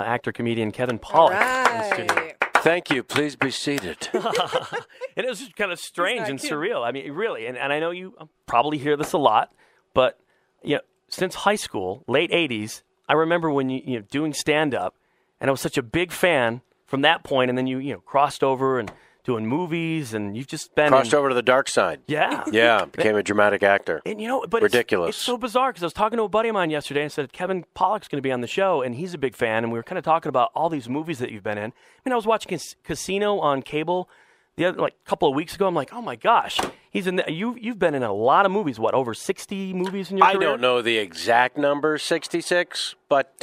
actor-comedian Kevin Pollak in the studio. Thank you. Please be seated. And it was just kind of strange and surreal. I mean, really, and I know you probably hear this a lot, but since high school, late 80s, I remember when you doing stand-up, and I was such a big fan from that point, and then you crossed over and doing movies, and you've just been crossed over to the dark side. Yeah. Yeah, became a dramatic actor. And but ridiculous. It's so bizarre because I was talking to a buddy of mine yesterday and said Kevin Pollak's going to be on the show, and he's a big fan, and we were kind of talking about all these movies that you've been in. I mean, I was watching Casino on cable a couple of weeks ago. I'm like, oh my gosh, he's in. You've been in a lot of movies. What, over 60 movies in your career? I don't know the exact number, 66, but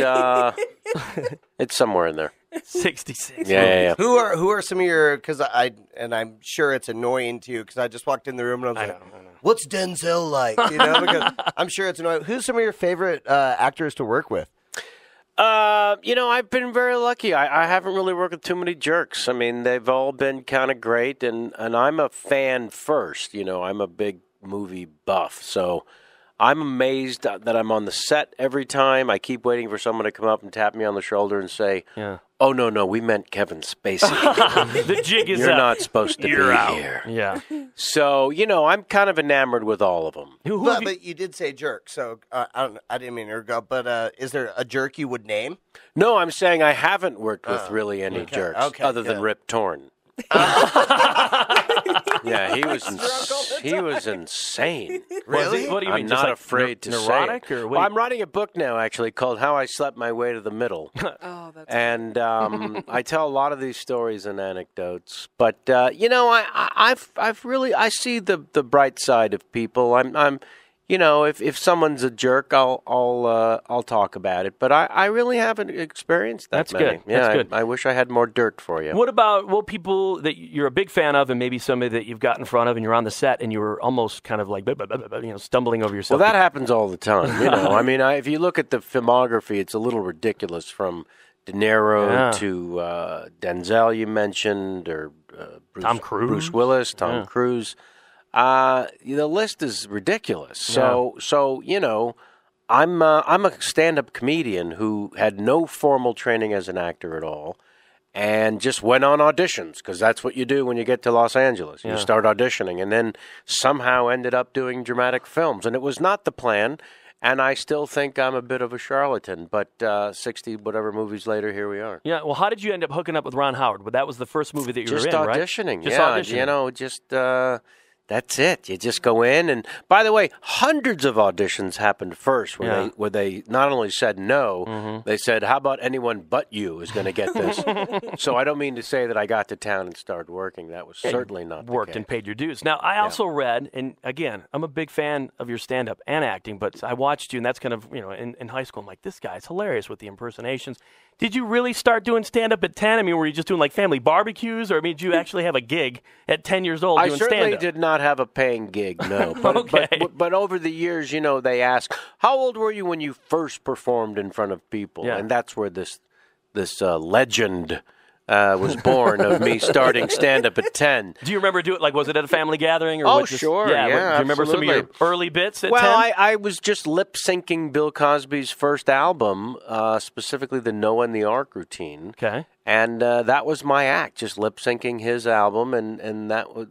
it's somewhere in there. 66. Yeah. Who are some of your? Because I'm sure it's annoying to you because I just walked in the room and I was like, "What's Denzel like?" Because I'm sure it's annoying. Who's some of your favorite actors to work with? I've been very lucky. I haven't really worked with too many jerks. I mean, they've all been kind of great, and I'm a fan first. I'm a big movie buff, so I'm amazed that I'm on the set every time. I keep waiting for someone to come up and tap me on the shoulder and say, "Oh, no, we meant Kevin Spacey. The jig is You're up. not supposed to You're be out." here." Yeah. So, I'm kind of enamored with all of them. But you did say jerk, so I didn't mean to go. But is there a jerk you would name? No, I'm saying I haven't worked with really any jerks other than Rip Torn. Yeah, he was insane. Really? What do you mean? I'm just not like afraid to neurotic, say it. or Well, I'm writing a book now, actually, called "How I Slept My Way to the Middle." Oh, that's And I tell a lot of these stories and anecdotes. But I see the bright side of people. I'm if someone's a jerk, I'll talk about it. But I really haven't experienced that. That's many. good. Yeah, That's good. I wish I had more dirt for you. What about people that you're a big fan of, and maybe somebody that you've got in front of, and you're on the set, and you were almost kind of like stumbling over yourself? Well, that happens all the time. I mean, if you look at the filmography, it's a little ridiculous. From De Niro to Denzel, you mentioned, or Tom Cruise, Bruce Willis, Tom Cruise. The list is ridiculous. So I'm a stand-up comedian who had no formal training as an actor at all, and just went on auditions because that's what you do when you get to Los Angeles. You start auditioning, and then somehow ended up doing dramatic films, and it was not the plan. And I still think I'm a bit of a charlatan, but 60 whatever movies later, here we are. Yeah. Well, how did you end up hooking up with Ron Howard? Well, that was the first movie that you were in, right? Auditioning. Just auditioning. That's it. You just go in, and by the way, hundreds of auditions happened first where they not only said no, they said, "How about anyone but you is going to get this?" So I don't mean to say that I got to town and started working. That was certainly not the worked case. and paid your dues. Now, I also read, and again, I'm a big fan of your stand-up and acting, but I watched you, and that's kind of in high school. I'm like, this guy's hilarious with the impersonations. Did you really start doing stand-up at 10? I mean, were you just doing like family barbecues, or did you actually have a gig at 10 years old doing stand-up? I certainly did not have a paying gig, no. But, but over the years, they ask, how old were you when you first performed in front of people? Yeah. And that's where this legend was born of me starting stand-up at 10. Do you remember was it at a family gathering? Or sure. Yeah. Do you remember some of your early bits at 10? Well, I was just lip-syncing Bill Cosby's first album, specifically the Noah and the Ark routine. Okay. And that was my act, just lip-syncing his album. And that was,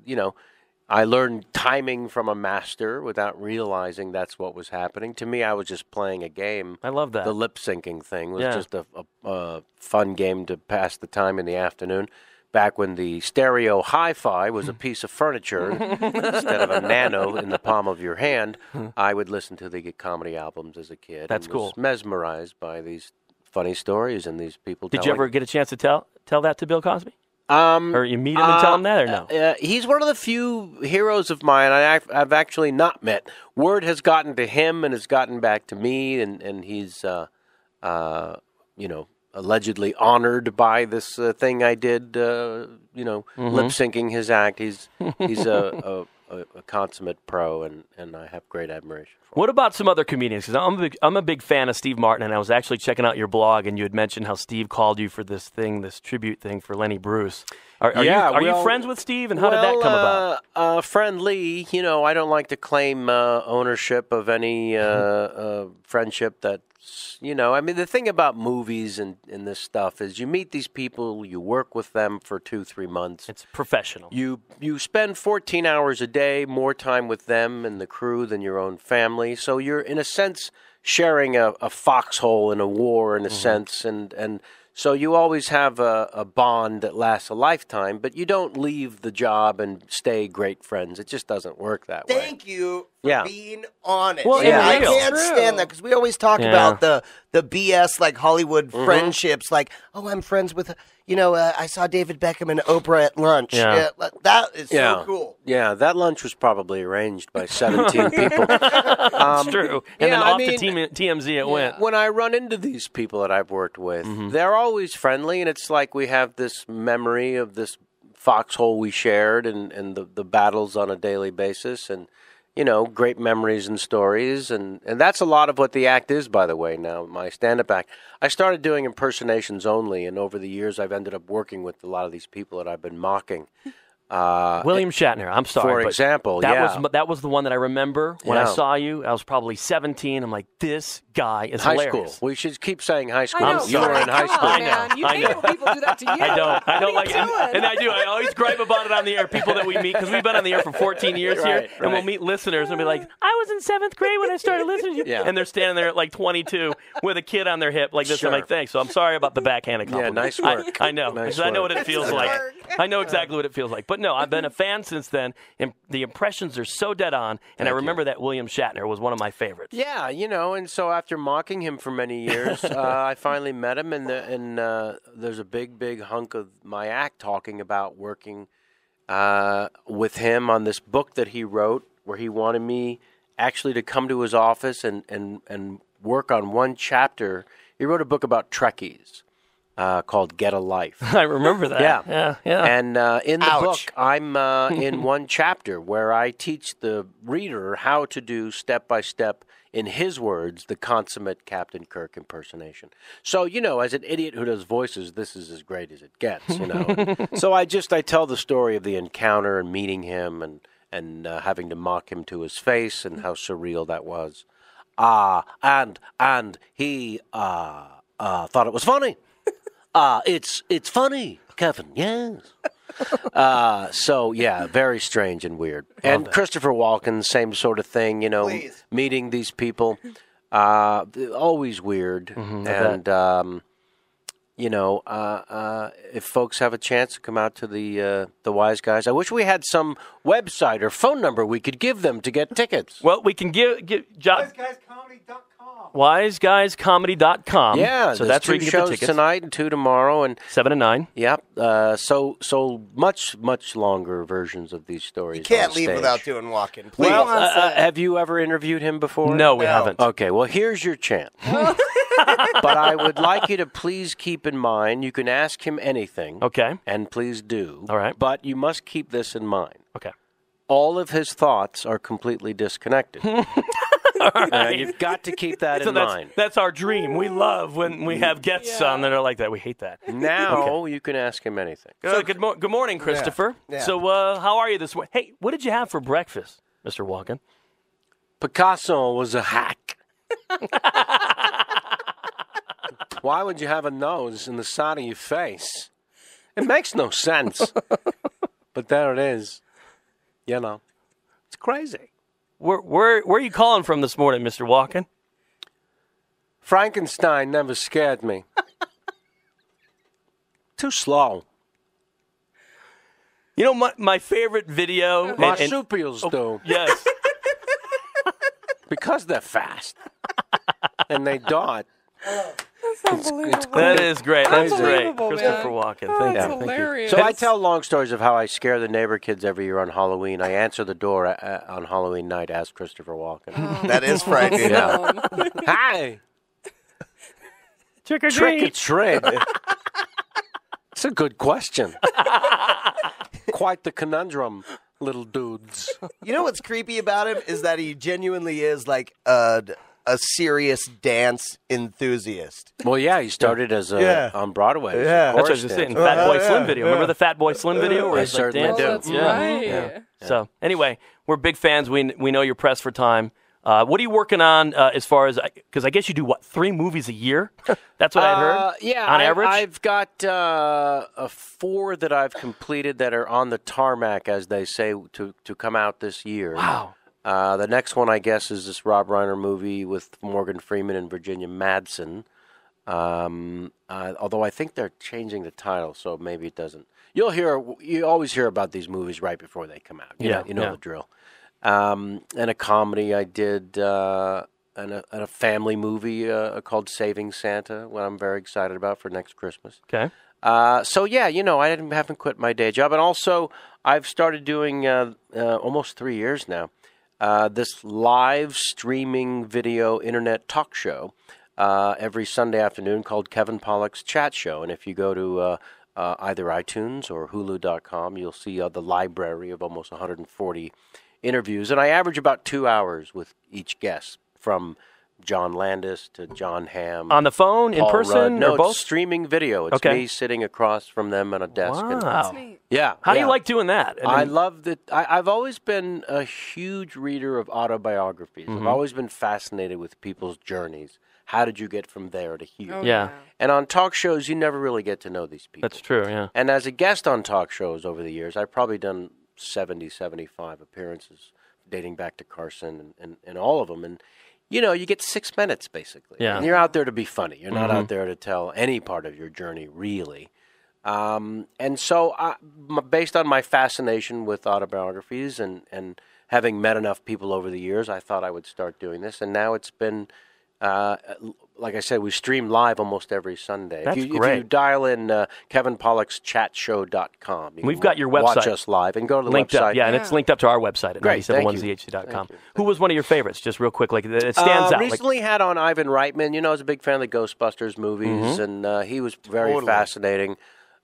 I learned timing from a master without realizing that's what was happening. To me, I was just playing a game. I love that. The lip-syncing thing was just a fun game to pass the time in the afternoon. Back when the stereo hi-fi was a piece of furniture instead of a nano in the palm of your hand, I would listen to the comedy albums as a kid. That's and cool. Was mesmerized by these funny stories and these people. Did you ever get a chance to tell that to Bill Cosby? Or you meet him and tell him that, or no? He's one of the few heroes of mine I've actually not met. Word has gotten to him and has gotten back to me, and he's, allegedly honored by this thing I did, lip-syncing his act. He's a consummate pro, and I have great admiration for him. What about some other comedians? Because I'm a big fan of Steve Martin, and I was actually checking out your blog, and you had mentioned how Steve called you for this tribute thing for Lenny Bruce. Are you friends with Steve, and how did that come about? Friendly. I don't like to claim ownership of any friendship that You know, I mean, the thing about movies and this stuff is you meet these people, you work with them for 2-3 months. It's professional. You spend 14 hours a day, more time with them and the crew than your own family. So you're, in a sense, sharing a foxhole in a war, in a sense, and so you always have a bond that lasts a lifetime, but you don't leave the job and stay great friends. It just doesn't work that way. Thank you for being honest. Well, I can't stand that because we always talk about the BS, like Hollywood friendships, like, oh, I'm friends with, I saw David Beckham and Oprah at lunch. Yeah. That is so cool. Yeah, that lunch was probably arranged by 17 people. It's true. And then off to TMZ it went. When I run into these people that I've worked with, they're always friendly, and it's like we have this memory of this foxhole we shared and the battles on a daily basis, and great memories and stories, and that's a lot of what the act is, by the way, now, my stand-up act. I started doing impersonations only, and over the years I've ended up working with a lot of these people that I've been mocking. William Shatner, I'm sorry. For example, that was the one that I remember when I saw you. I was probably 17. I'm like, this guy is high hilarious. School. We should keep saying high school. I know. You were in high school. I know. You hate when people do that to you. I don't like it. And I do. I always gripe about it on the air. People that we meet, because we've been on the air for 14 years here, and we'll meet listeners and be like, I was in 7th grade when I started listening to you. Yeah. And they're standing there at like 22 with a kid on their hip like this. Sure. I'm like, thanks. So I'm sorry about the backhanded compliment. Yeah, nice work. I know. Nice Because I know what work. it feels like. I know exactly what it feels like. But no, I've been a fan since then. And the impressions are so dead on. And I remember that William Shatner was one of my favorites. Yeah, and so after mocking him for many years, I finally met him, and there's a big hunk of my act talking about working with him on this book that he wrote, where he wanted me actually to come to his office and work on one chapter. He wrote a book about Trekkies called Get a Life. I remember that. Yeah. And in the book, I'm in one chapter where I teach the reader how to do step-by-step, in his words, the consummate Captain Kirk impersonation. So, as an idiot who does voices, this is as great as it gets, So I tell the story of the encounter and meeting him and having to mock him to his face and how surreal that was. And he thought it was funny. It's funny, Kevin, yes. So, yeah, very strange and weird. And Christopher Walken, same sort of thing, meeting these people. Always weird. And, if folks have a chance to come out to the Wise Guys, I wish we had some website or phone number we could give them to get tickets. Well, we can give WiseGuysComedy.com. WiseGuysComedy.com. Yeah, so that's where you can get the shows tickets. tonight and 2 tomorrow, and 7 and 9. Yep. So much longer versions of these stories. You can't on leave stage. without doing Walken. Please. Well, have you ever interviewed him before? No, we haven't. Okay, well, here's your chance. But I would like you to please keep in mind, you can ask him anything. Okay. And please do. All right. But you must keep this in mind. Okay. All of his thoughts are completely disconnected. Right. You've got to keep that in mind. That's our dream. We love when we have guests on that are like that. We hate that. Now you can ask him anything. So good morning, Christopher. Yeah. So how are you this morning? Hey, what did you have for breakfast, Mr. Walken? Picasso was a hack. Why would you have a nose in the side of your face? It makes no sense. But there it is. It's crazy. Where are you calling from this morning, Mr. Walken? Frankenstein never scared me. Too slow. My favorite video. Marsupials do. Yes. Because they're fast. And they dart. That's unbelievable. That is great. That's great. Unbelievable, Christopher man. Walken. Oh, Thank that's you. hilarious. So I tell long stories of how I scare the neighbor kids every year on Halloween. I answer the door on Halloween night as Christopher Walken. That is frightening. Yeah. Hi. Trick or Trick or treat. treat. It's a good question. Quite the conundrum, little dudes. You know what's creepy about him is that he genuinely is like a serious dance enthusiast. Well, yeah, he started as on Broadway. as a Yeah. That's what I was chorus just saying. dancer. Fat Boy Slim video. Remember the Fat Boy Slim video? Where I he's like certainly dancing? do. That's Yeah. right. Yeah. So anyway, we're big fans. We know you're pressed for time. What are you working on as far as, because I guess you do, 3 movies a year? That's what I heard? Yeah. On average? I've got 4 that I've completed that are on the tarmac, as they say, to come out this year. Wow. The next one, I guess, is this Rob Reiner movie with Morgan Freeman and Virginia Madsen. Although I think they're changing the title, so maybe it doesn't. You always hear about these movies right before they come out. You know the drill. And a comedy I did, and a family movie called Saving Santa, what I'm very excited about for next Christmas. Okay. So yeah, I haven't quit my day job, and also I've started doing almost 3 years now this live streaming video internet talk show every Sunday afternoon called Kevin Pollak's Chat Show, and if you go to either iTunes or Hulu.com, you'll see the library of almost 140 interviews, and I average about 2 hours with each guest, from John Landis to John Hamm. On the phone, Paul in person, Rudd. No, or both? it's streaming video. It's me sitting across from them on a desk. Wow. And, That's neat. yeah. How do you like doing that? I love that. I've always been a huge reader of autobiographies. I've always been fascinated with people's journeys. How did you get from there to here? Oh, Yeah. And on talk shows, you never really get to know these people. That's true, yeah. And as a guest on talk shows over the years, I've probably done 70, 75 appearances dating back to Carson and all of them. And, you get 6 minutes, basically. Yeah. And you're out there to be funny. You're not out there to tell any part of your journey, really. And so, based on my fascination with autobiographies and having met enough people over the years, I thought I would start doing this. And now it's been, like I said, we stream live almost every Sunday. That's if you great. dial in Kevin Pollak's chatshow.com, We've got your website. Watch us live and go to the Linked website. up, yeah, and it's linked up to our website at Great, thank you. 971zhc.com. Who was one of your favorites? Just real quick, like it stands out. Recently had on Ivan Reitman. I was a big fan of the Ghostbusters movies, and he was very fascinating.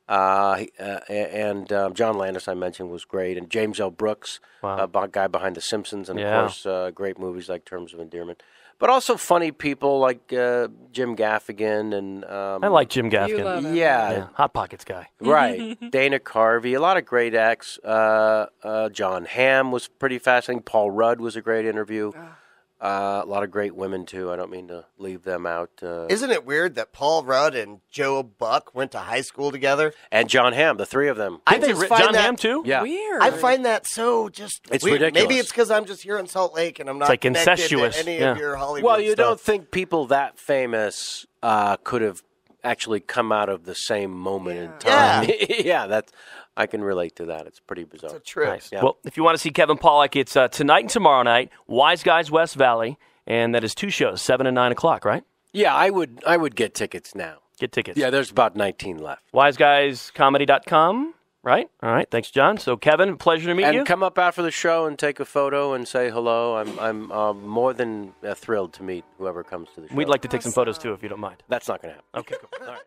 And John Landis, I mentioned, was great. And James L. Brooks, guy behind The Simpsons, and, of course, great movies like Terms of Endearment. But also funny people like Jim Gaffigan. And I like Jim Gaffigan. You love him. Yeah. Hot Pockets guy. Right. Dana Carvey, a lot of great acts. John Hamm was pretty fascinating. Paul Rudd was a great interview. A lot of great women, too. I don't mean to leave them out. Isn't it weird that Paul Rudd and Joe Buck went to high school together? And John Hamm, the 3 of them. I just find John that, Hamm, too? Yeah. Weird. I find that so just It's weird. ridiculous. Maybe it's because I'm just here in Salt Lake and I'm not like connected incestuous. to any Yeah. of your Hollywood Well, you stuff. don't think people that famous could have actually come out of the same moment in time. Yeah, I can relate to that. It's pretty bizarre. It's a trip. Nice. Yeah. Well, if you want to see Kevin Pollak, it's tonight and tomorrow night, Wise Guys West Valley, and that is 2 shows, 7 and 9 o'clock, right? Yeah, I would get tickets now. Get tickets. Yeah, there's about 19 left. WiseGuysComedy.com, right? All right, thanks, John. So, Kevin, pleasure to meet you. And come up after the show and take a photo and say hello. I'm more than thrilled to meet whoever comes to the show. We'd like to take some photos, too, if you don't mind. That's not going to happen. Okay, cool. All right.